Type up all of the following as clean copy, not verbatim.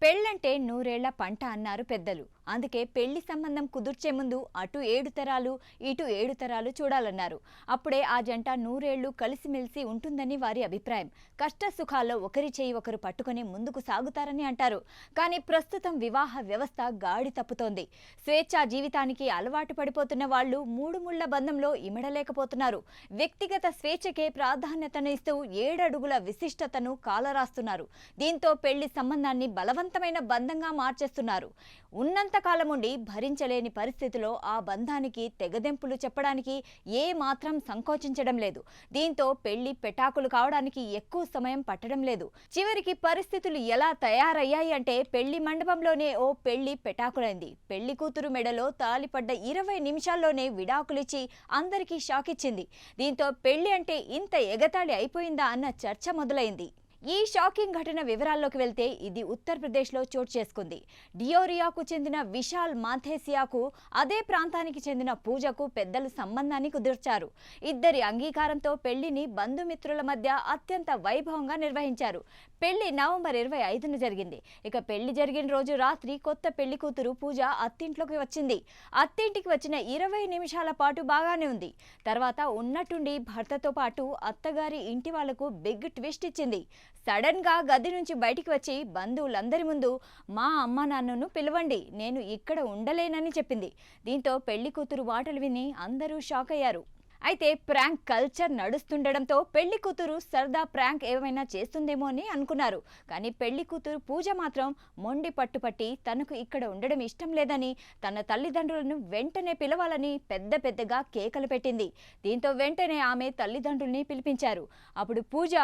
పెళ్ళంటే నూరేళ్ల పంట అన్నారు పెద్దలు. అందుకే పెళ్లి సంబంధం కుదుర్చే ముందు అటు 7 తరాలు ఇటు 7 తరాలు చూడాలన్నారు. అప్పుడే ఆ జంట నూరేళ్లు కలిసిమెలిసి ఉంటుందని వారి అభిప్రాయం. కష్ట సుఖాల్లో ఒకరి చేయి ఒకరు పట్టుకొని ముందుకు సాగుతారని అంటారు. కానీ ప్రస్తుతం వివాహ వ్యవస్థ గాడి తప్పుతోంది. స్వేచ్ఛా జీవితానికి అలవాటు పడిపోతున్న వాళ్ళు మూడు ముళ్ల బంధంలో ఇమడలేకపోతున్నారు. వ్యక్తిగత స్వేచ్ఛకే ప్రాధాన్యతను ఇస్తూ 7 అడుగుల విశిష్టతను కాలరాస్తున్నారు. దీంతో పెళ్లి సంబంధాన్ని బలవంతమైన బంధంగా మార్చేస్తున్నారు. ఉన్నంత కాలం ఉండి భరించలేని పరిస్థితిలో ఆ బంధానికి తెగదెంపులు చెప్పడానికి ఏ మాత్రం సంకోచించడం లేదు. దీంతో పెళ్లి పెటాకులు కావడానికి ఎక్కువ సమయం పట్టడం లేదు. చివరికి పరిస్థితులు ఎలా తయారయ్యాయి అంటే పెళ్లి మండపంలోనే ఓ పెళ్లి పెటాకులైంది. పెళ్లి కూతురు మెడలో తాలిపడ్డ 20 నిమిషాల్లోనే విడాకులిచ్చి అందరికీ షాక్ ఇచ్చింది. దీంతో పెళ్లి అంటే ఇంత ఎగతాళి అయిపోయిందా అన్న చర్చ మొదలైంది. ఈ షాకింగ్ ఘటన వివరాల్లోకి వెళ్తే ఇది ఉత్తరప్రదేశ్లో చోటు చేసుకుంది. డియోరియాకు చెందిన విశాల్ మాథేసియాకు అదే ప్రాంతానికి చెందిన పూజకు పెద్దలు సంబంధాన్ని కుదిర్చారు. ఇద్దరి అంగీకారంతో పెళ్లిని బంధుమిత్రుల మధ్య అత్యంత వైభవంగా నిర్వహించారు. పెళ్లి నవంబర్ 25న జరిగింది. ఇక పెళ్లి జరిగిన రోజు రాత్రి కొత్త పెళ్లి కూతురు పూజ అత్తింట్లోకి వచ్చింది. అత్తింటికి వచ్చిన 20 నిమిషాల పాటు బాగానే ఉంది. తర్వాత ఉన్నట్టుండి భర్తతో పాటు అత్తగారి ఇంటి వాళ్లకు బిగ్ ట్విస్ట్ ఇచ్చింది. సడన్ గా గది నుంచి బయటికి వచ్చి బంధువులందరి ముందు మా అమ్మ నాన్నను పిలవండి, నేను ఇక్కడ ఉండలేనని చెప్పింది. దీంతో పెళ్లి కూతురు మాటలు విని అందరూ షాక్ అయ్యారు. అయితే ప్రాంక్ కల్చర్ నడుస్తుండడంతో పెళ్లి కూతురు సరదా ప్రాంక్ ఏమైనా చేస్తుందేమో అని అనుకున్నారు. కానీ పెళ్లి కూతురు పూజ మాత్రం మొండి పట్టుపట్టి తనకు ఇక్కడ ఉండడం ఇష్టం లేదని, తన తల్లిదండ్రులను వెంటనే పిలవాలని పెద్దగా కేకలు పెట్టింది. దీంతో వెంటనే ఆమె తల్లిదండ్రుల్ని పిలిపించారు. అప్పుడు పూజ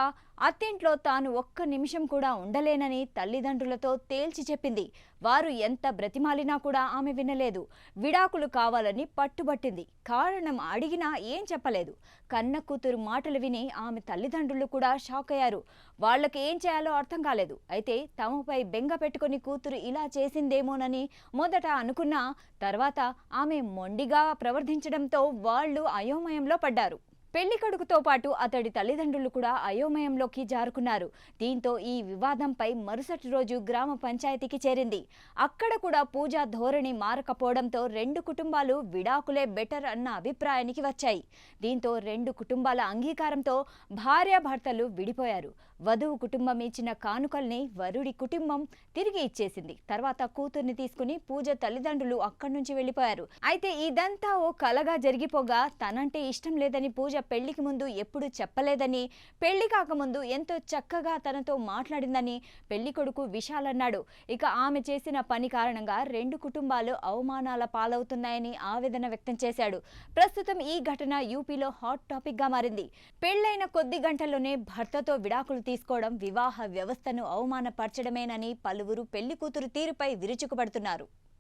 అత్తింట్లో తాను ఒక్క నిమిషం కూడా ఉండలేనని తల్లిదండ్రులతో తేల్చి చెప్పింది. వారు ఎంత బ్రతిమాలినా కూడా ఆమె వినలేదు. విడాకులు కావాలని పట్టుబట్టింది. కారణం అడిగినా ఏం చెప్పలేదు. కన్న కూతురు మాటలు విని ఆమె తల్లిదండ్రులు కూడా షాక్ అయ్యారు. వాళ్ళకి ఏం చేయాలో అర్థం కాలేదు. అయితే తమపై బెంగ పెట్టుకుని కూతురు ఇలా చేసిందేమోనని మొదట అనుకున్నా తర్వాత ఆమె మొండిగా ప్రవర్తించడంతో వాళ్ళు అయోమయంలో పడ్డారు. పెళ్లి కొడుకుతో పాటు అతడి తల్లిదండ్రులు కూడా అయోమయంలోకి జారుకున్నారు. దీంతో ఈ వివాదంపై మరుసటి రోజు గ్రామ పంచాయతీకి చేరింది. అక్కడ కూడా పూజ ధోరణి మారకపోవడంతో 2 కుటుంబాలు విడాకులే బెటర్ అన్న అభిప్రాయానికి వచ్చాయి. దీంతో 2 కుటుంబాల అంగీకారంతో భార్యాభర్తలు విడిపోయారు. వధువు కుటుంబం ఇచ్చిన కానుకల్ని వరుడి కుటుంబం తిరిగి ఇచ్చేసింది. తర్వాత కూతుర్ని తీసుకుని పూజ తల్లిదండ్రులు అక్కడి నుంచి వెళ్లిపోయారు. అయితే ఇదంతా ఓ కలగా జరిగిపోగా తనంటే ఇష్టం లేదని పూజ పెళ్లికి ముందు ఎప్పుడు చెప్పలేదని, పెళ్లి కాకముందు ఎంతో చక్కగా తనతో మాట్లాడిందని పెళ్లి కొడుకు విశాల్ అన్నాడు. ఇక ఆమె చేసిన పని కారణంగా 2 కుటుంబాలు అవమానాల పాలవుతున్నాయని ఆవేదన వ్యక్తం చేశాడు. ప్రస్తుతం ఈ ఘటన యూపీలో హాట్ టాపిక్ గా మారింది. పెళ్లైన కొద్ది గంటల్లోనే భర్తతో విడాకులు తీసుకోవడం వివాహ వ్యవస్థను అవమానపరచడమేనని పలువురు పెళ్లి కూతురు తీరుపై విరుచుకుపడుతున్నారు.